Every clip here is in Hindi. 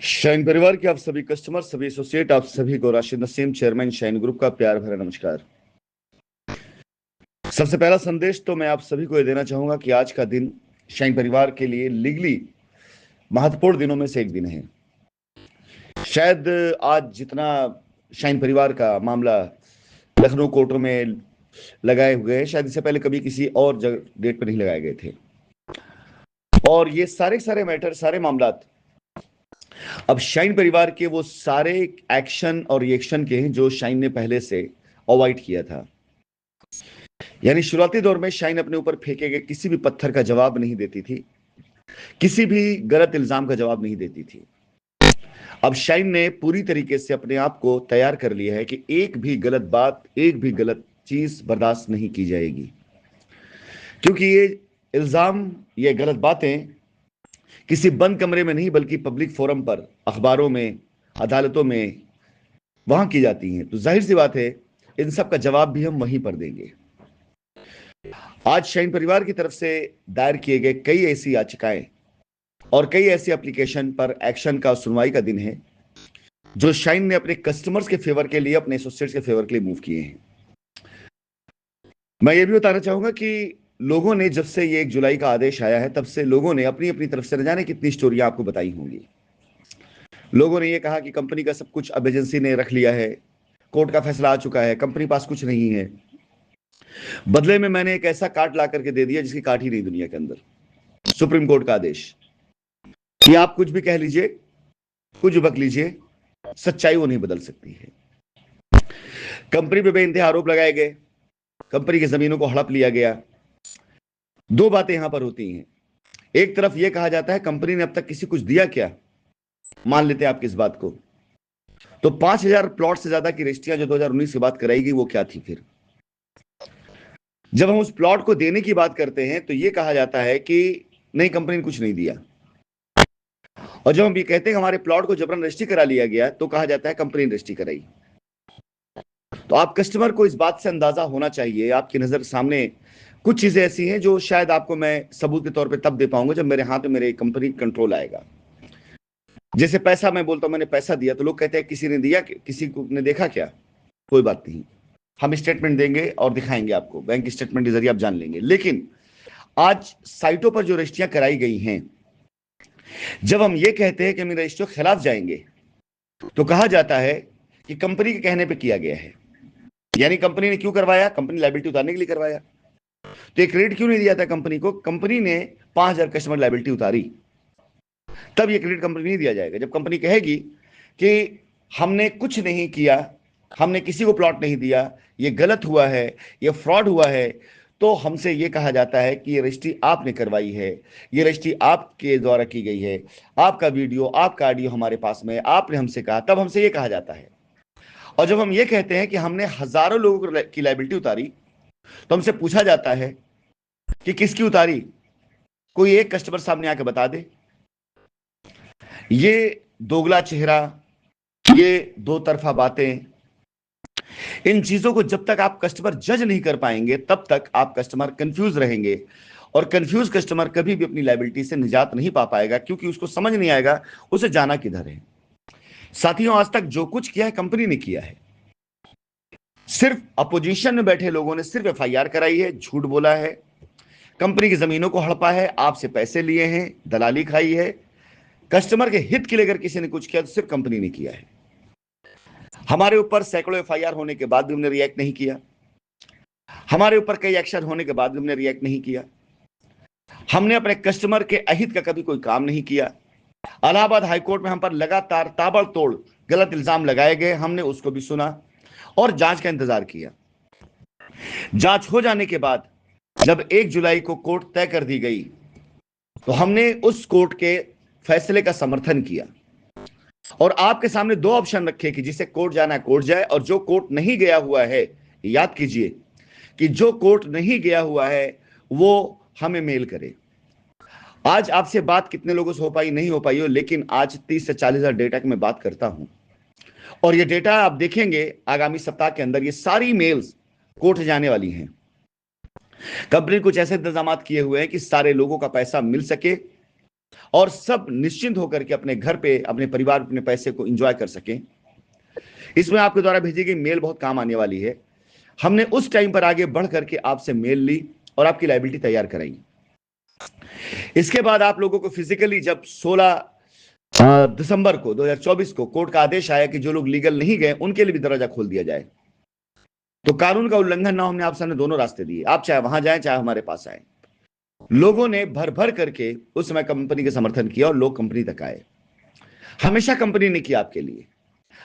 शाइन परिवार के आप सभी कस्टमर, सभी एसोसिएट, आप सभी को Rashid Naseem, chairman shine group का प्यार भरा नमस्कार। सबसे पहला संदेश तो मैं आप सभी को ये देना चाहूंगा कि आज का दिन शाइन परिवार के लिए लीगली महत्वपूर्ण दिनों में से एक दिन है। शायद आज जितना शाइन परिवार का मामला लखनऊ कोर्टों में लगाए हुए हैं, शायद इससे पहले कभी किसी और डेट पर नहीं लगाए गए थे। और ये सारे मैटर, सारे मामला अब शाइन परिवार के वो सारे एक्शन और रिएक्शन के हैं जो शाइन ने पहले से अवॉइड किया था। यानी शुरुआती दौर में शाइन अपने ऊपर फेंके गए किसी भी पत्थर का जवाब नहीं देती थी, किसी भी गलत इल्जाम का जवाब नहीं देती थी। अब शाइन ने पूरी तरीके से अपने आप को तैयार कर लिया है कि एक भी गलत बात, एक भी गलत चीज बर्दाश्त नहीं की जाएगी, क्योंकि ये इल्जाम, ये गलत बातें किसी बंद कमरे में नहीं बल्कि पब्लिक फोरम पर, अखबारों में, अदालतों में वहां की जाती हैं। तो जाहिर सी बात है इन सब का जवाब भी हम वहीं पर देंगे। आज शाइन परिवार की तरफ से दायर किए गए कई ऐसी याचिकाएं और कई ऐसी एप्लीकेशन पर एक्शन का सुनवाई का दिन है जो शाइन ने अपने कस्टमर्स के फेवर के लिए, अपने एसोसिएट्स के फेवर के लिए मूव किए हैं। मैं ये भी बताना चाहूंगा कि लोगों ने, जब से ये 1 जुलाई का आदेश आया है, तब से लोगों ने अपनी अपनी तरफ से न जाने कितनी स्टोरियां आपको बताई होंगी। लोगों ने ये कहा कि कंपनी का सब कुछ अब एजेंसी ने रख लिया है, कोर्ट का फैसला आ चुका है, कंपनी पास कुछ नहीं है, बदले में मैंने एक ऐसा काट ला करके दे दिया जिसकी काट ही नहीं दुनिया के अंदर। सुप्रीम कोर्ट का आदेश कि आप कुछ भी कह लीजिए, कुछ बक लीजिए, सच्चाई वो नहीं बदल सकती है। कंपनी पे बेइंतहा आरोप लगाए गए, कंपनी की जमीनों को हड़प लिया गया। दो बातें यहां पर होती हैं। एक तरफ यह कहा जाता है कंपनी ने अब तक किसी कुछ दिया क्या, मान लेते हैं आप किस बात को, तो 5000 प्लॉट से ज्यादा की रजिस्ट्रियां जो 2019 की बात कराई गई वो क्या थी। फिर जब हम उस प्लॉट को देने की बात करते हैं तो यह कहा जाता है कि नहीं, कंपनी ने कुछ नहीं दिया। और जब हम ये कहते हैं हमारे प्लॉट को जबरन रजिस्ट्री करा लिया गया, तो कहा जाता है कंपनी ने रजिस्ट्री कराई। तो आप कस्टमर को इस बात से अंदाजा होना चाहिए, आपकी नजर सामने कुछ चीजें ऐसी हैं जो शायद आपको मैं सबूत के तौर पे तब दे पाऊंगा जब मेरे हाथ में मेरे कंपनी कंट्रोल आएगा। जैसे पैसा, मैं बोलता हूं मैंने पैसा दिया, तो लोग कहते हैं किसी ने दिया, किसी को ने देखा क्या? कोई बात नहीं, हम स्टेटमेंट देंगे और दिखाएंगे आपको, बैंक स्टेटमेंट के जरिए आप जान लेंगे। लेकिन आज साइटों पर जो रजिस्ट्रियां कराई गई हैं, जब हम ये कहते हैं कि हम इन रजिस्ट्रियों के खिलाफ जाएंगे, तो कहा जाता है कि कंपनी के कहने पर किया गया है। यानी कंपनी ने क्यों करवाया? कंपनी लायबिलिटी उतारने के लिए करवाया। तो एक क्रेडिट क्यों नहीं दिया था कंपनी को? कंपनी ने 5000 कस्टमर लायबिलिटी उतारी, तब ये क्रेडिट कंपनी नहीं दिया जाएगा। जब कंपनी कहेगी कि हमने कुछ नहीं किया, हमने किसी को प्लॉट नहीं दिया, ये गलत हुआ है, ये फ्रॉड हुआ है, तो हमसे ये कहा जाता है कि ये रजिस्ट्री आपने करवाई है, ये रजिस्ट्री आपके द्वारा की गई है, आपका वीडियो, आपका ऑडियो हमारे पास में, आपने हमसे कहा, तब हमसे ये कहा जाता है। और जब हम ये कहते हैं कि हमने हजारों लोगों की लायबिलिटी उतारी, तो हमसे पूछा जाता है कि किसकी उतारी? कोई एक कस्टमर सामने आके बता दे। ये दोगला चेहरा, ये दो तरफा बातें, इन चीजों को जब तक आप कस्टमर जज नहीं कर पाएंगे, तब तक आप कस्टमर कंफ्यूज रहेंगे। और कंफ्यूज कस्टमर कभी भी अपनी लायबिलिटी से निजात नहीं पा पाएगा, क्योंकि उसको समझ नहीं आएगा उसे जाना किधर है। साथियों, आज तक जो कुछ किया है कंपनी ने किया है। सिर्फ अपोजिशन में बैठे लोगों ने सिर्फ एफआईआर कराई है, झूठ बोला है, कंपनी की जमीनों को हड़पा है, आपसे पैसे लिए हैं, दलाली खाई है। कस्टमर के हित के लिए अगर किसी ने कुछ किया तो सिर्फ कंपनी ने किया है। हमारे ऊपर सैकड़ों एफआईआर होने के बाद भी हमने रिएक्ट नहीं किया, हमारे ऊपर कई एक्शन होने के बाद भी हमने रिएक्ट नहीं किया। हमने अपने कस्टमर के अहित का कभी कोई काम नहीं किया। इलाहाबाद हाईकोर्ट में हम पर लगातार ताबड़तोड़ गलत इल्जाम लगाए गए, हमने उसको भी सुना और जांच का इंतजार किया। जांच हो जाने के बाद जब 1 जुलाई को कोर्ट तय कर दी गई, तो हमने उस कोर्ट के फैसले का समर्थन किया और आपके सामने दो ऑप्शन रखे कि जिसे कोर्ट जाना है कोर्ट जाए, और जो कोर्ट नहीं गया हुआ है, याद कीजिए कि जो कोर्ट नहीं गया हुआ है वो हमें मेल करे। आज आपसे बात कितने लोगों से हो पाई नहीं हो पाई हो, लेकिन आज 30 से 40 हजार डेटा की मैं बात करता हूं, और ये डेटा आप देखेंगे आगामी सप्ताह के अंदर ये सारी मेल्स कोर्ट जाने वाली हैं। कंपनी कुछ ऐसे इंतजाम किए हुए हैं कि सारे लोगों का पैसा मिल सके, और सब निश्चिंत होकर के अपने घर पे, अपने परिवार, अपने पैसे को एंजॉय कर सकें। इसमें आपके द्वारा भेजी गई मेल बहुत काम आने वाली है। हमने उस टाइम पर आगे बढ़ करके आपसे मेल ली और आपकी लायबिलिटी तैयार कराई। इसके बाद आप लोगों को फिजिकली जब 16 दिसंबर को 2024 को कोर्ट का आदेश आया कि जो लोग लीगल नहीं गए उनके लिए भी दरवाजा खोल दिया जाए, तो कानून का उल्लंघन ना, हमने आप सामने दोनों रास्ते दिए। आप चाहे वहां जाएं चाहे हमारे पास आए। लोगों ने भर भर करके उस समय कंपनी के समर्थन किया और लोग कंपनी तक आए। हमेशा कंपनी ने किया आपके लिए।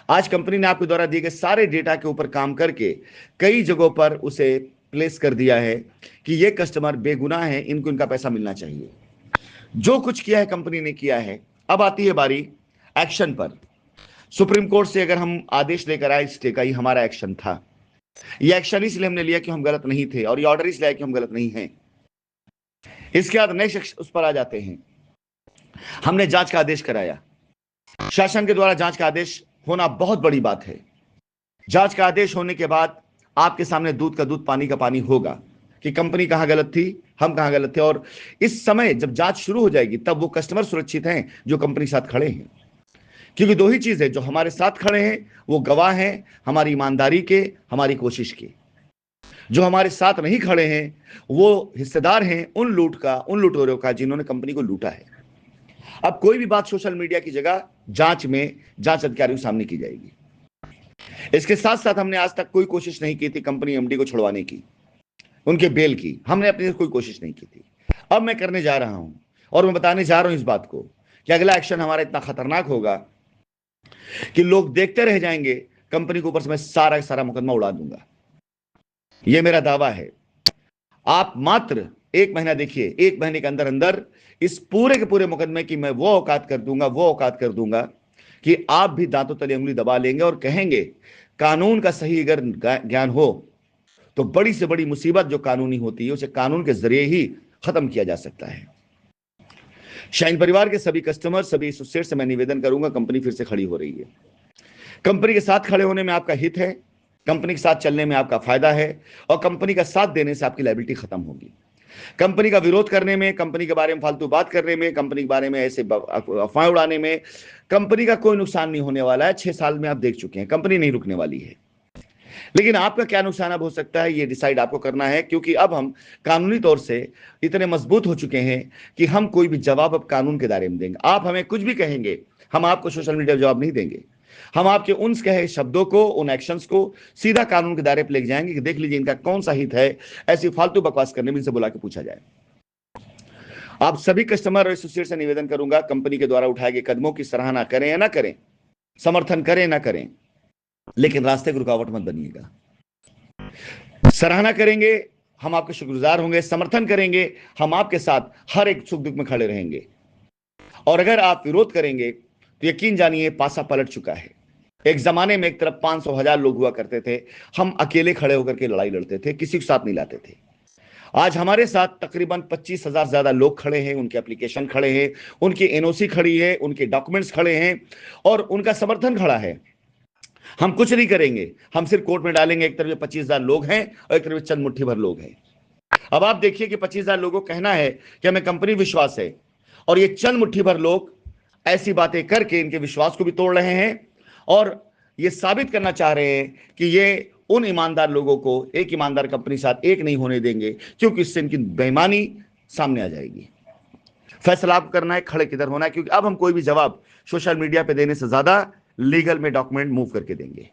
आज कंपनी ने आपके द्वारा दिए गए सारे डेटा के ऊपर काम करके कई जगहों पर उसे प्लेस कर दिया है कि ये कस्टमर बेगुनाह है, इनको इनका पैसा मिलना चाहिए। जो कुछ किया है कंपनी ने किया है। अब आती है बारी एक्शन पर। सुप्रीम कोर्ट से अगर हम आदेश लेकर आए, स्टे का ही हमारा एक्शन था। ये एक्शन इसलिए हमने लिया कि हम गलत नहीं थे, और ये ऑर्डर इसलिए आया कि हम गलत नहीं हैं। इसके बाद नेक्स्ट उस पर आ जाते हैं। हमने जांच का आदेश कराया। शासन के द्वारा जांच का आदेश होना बहुत बड़ी बात है। जांच का आदेश होने के बाद आपके सामने दूध का दूध पानी का पानी होगा कि कंपनी कहां गलत थी, हम कहां गलत थे। और इस समय जब जांच शुरू हो जाएगी तब वो कस्टमर सुरक्षित हैं जो कंपनी के साथ खड़े हैं। क्योंकि दो ही चीज है, जो हमारे साथ खड़े हैं वो गवाह हैं हमारी ईमानदारी के, हमारी कोशिश के। जो हमारे साथ नहीं खड़े हैं वो हिस्सेदार हैं उन लूट का, उन लुटेरों का जिन्होंने कंपनी को लूटा है। अब कोई भी बात सोशल मीडिया की जगह जांच में जांच अधिकारियों के सामने की जाएगी। इसके साथ साथ हमने आज तक कोई कोशिश नहीं की थी कंपनी एमडी को छुड़वाने की, उनके बेल की। हमने अपनी कोई कोशिश नहीं की थी। अब मैं करने जा रहा हूं और मैं बताने जा रहा हूं इस बात को कि अगला एक्शन हमारा इतना खतरनाक होगा कि लोग देखते रह जाएंगे। कंपनी के ऊपर से मैं सारा सारा मुकदमा उड़ा दूंगा। यह मेरा दावा है। आप मात्र 1 महीना देखिए, 1 महीने के अंदर अंदर इस पूरे के पूरे मुकदमे की मैं वो औकात कर दूंगा कि आप भी दांतों तले उंगली दबा लेंगे और कहेंगे कानून का सही अगर ज्ञान हो तो बड़ी से बड़ी मुसीबत जो कानूनी होती है उसे कानून के जरिए ही खत्म किया जा सकता है। शाइन परिवार के सभी कस्टमर, सभी एसोसिएट से मैं निवेदन करूंगा, कंपनी फिर से खड़ी हो रही है। कंपनी के साथ खड़े होने में आपका हित है, कंपनी के साथ चलने में आपका फायदा है, और कंपनी का साथ देने से आपकी लायबिलिटी खत्म होगी। कंपनी का विरोध करने में, कंपनी के बारे में फालतू बात करने में, कंपनी के बारे में ऐसे अफवाहें उड़ाने में कंपनी का कोई नुकसान नहीं होने वाला है। 6 साल में आप देख चुके हैं कंपनी नहीं रुकने वाली है। लेकिन आपका क्या नुकसान अब हो सकता है ये डिसाइड आपको करना है, क्योंकि अब हम कानूनी तौर से इतने मजबूत हो चुके हैं कि हम कोई भी जवाब अब कानून के दायरे में देंगे। आप हमें कुछ भी कहेंगे, हम आपको सोशल मीडिया पर जवाब नहीं देंगे। हम आपके उन कहे शब्दों को, उन एक्शंस को सीधा कानून के दायरे पर लेके जाएंगे कि देख लीजिए इनका कौन सा हित है। ऐसी फालतू बकवास करने में इनसे बुला के पूछा जाए। आप सभी कस्टमर और एसोसिएट से निवेदन करूंगा, कंपनी के द्वारा उठाए गए कदमों की सराहना करें या ना करें, समर्थन करें ना करें, लेकिन रास्ते की रुकावट मत बनिएगा। सराहना करेंगे, हम आपके शुक्रगुजार होंगे। समर्थन करेंगे, हम आपके साथ हर एक सुख दुख में खड़े रहेंगे। और अगर आप विरोध करेंगे तो यकीन जानिए पासा पलट चुका है। एक जमाने में एक तरफ 500,000 लोग हुआ करते थे, हम अकेले खड़े होकर के लड़ाई लड़ते थे, किसी के साथ नहीं लाते थे। आज हमारे साथ तकरीबन 25,000 से ज्यादा लोग खड़े हैं, उनके एप्लीकेशन खड़े हैं, उनकी एनओसी खड़ी है, उनके डॉक्यूमेंट्स खड़े हैं और उनका समर्थन खड़ा है। हम कुछ नहीं करेंगे, हम सिर्फ कोर्ट में डालेंगे। एक तरफ 25,000 लोग हैं और एक तरफ चंद मुट्ठी भर लोग हैं। अब आप देखिए कि 25,000 लोगों को कहना है कि हमें कंपनी विश्वास है, और ये चंद मुट्ठी भर लोग ऐसी बातें करके इनके विश्वास को भी तोड़ रहे हैं और ये साबित करना चाह रहे हैं कि ये उन ईमानदार लोगों को एक ईमानदार कंपनी साथ एक नहीं होने देंगे, क्योंकि इससे इनकी बेईमानी सामने आ जाएगी। फैसला आपको करना है, खड़े किधर होना है, क्योंकि अब हम कोई भी जवाब सोशल मीडिया पे देने से ज्यादा लीगल में डॉक्यूमेंट मूव करके देंगे।